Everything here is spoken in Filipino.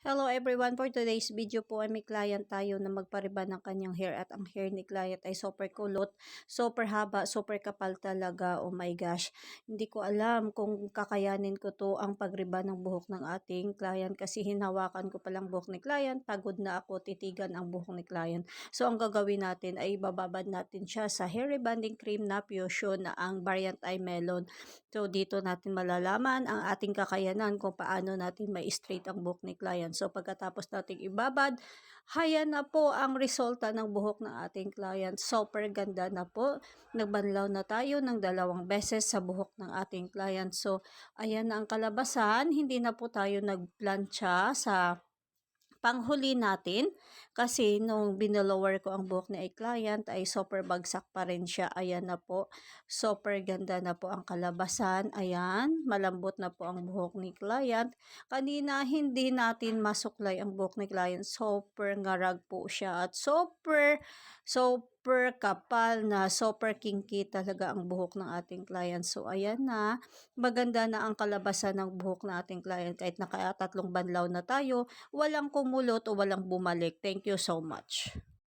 Hello everyone, for today's video po ay may client tayo na magpariban ng kanyang hair at ang hair ni client ay super kulot, super haba, super kapal talaga. Oh my gosh, hindi ko alam kung kakayanin ko to ang pagriban ng buhok ng ating client kasi hinawakan ko palang buhok ni client, pagod na ako titigan ang buhok ni client. So ang gagawin natin ay bababad natin siya sa hair rebonding cream na Fusion na ang variant ay melon. So dito natin malalaman ang ating kakayanan kung paano natin ma-straight ang buhok ni client. So pagkatapos nating ibabad, hayan na po ang resulta ng buhok ng ating client. Super ganda na po. Nagbanlaw na tayo ng 2 beses sa buhok ng ating client. So ayan na ang kalabasan. Hindi na po tayo nagplancha sa panghuli natin kasi nung binalower ko ang buhok ni client ay super bagsak pa rin siya. Ayan na po, super ganda na po ang kalabasan. Ayan, malambot na po ang buhok ni client. Kanina hindi natin masuklay ang buhok ni client, super ngarag po siya at super kapal na, super kinky talaga ang buhok ng ating client. So ayan na, maganda na ang kalabasan ng buhok ng ating client kahit naka 3 banlaw na tayo, walang kumulot o walang bumalik. Thank you so much.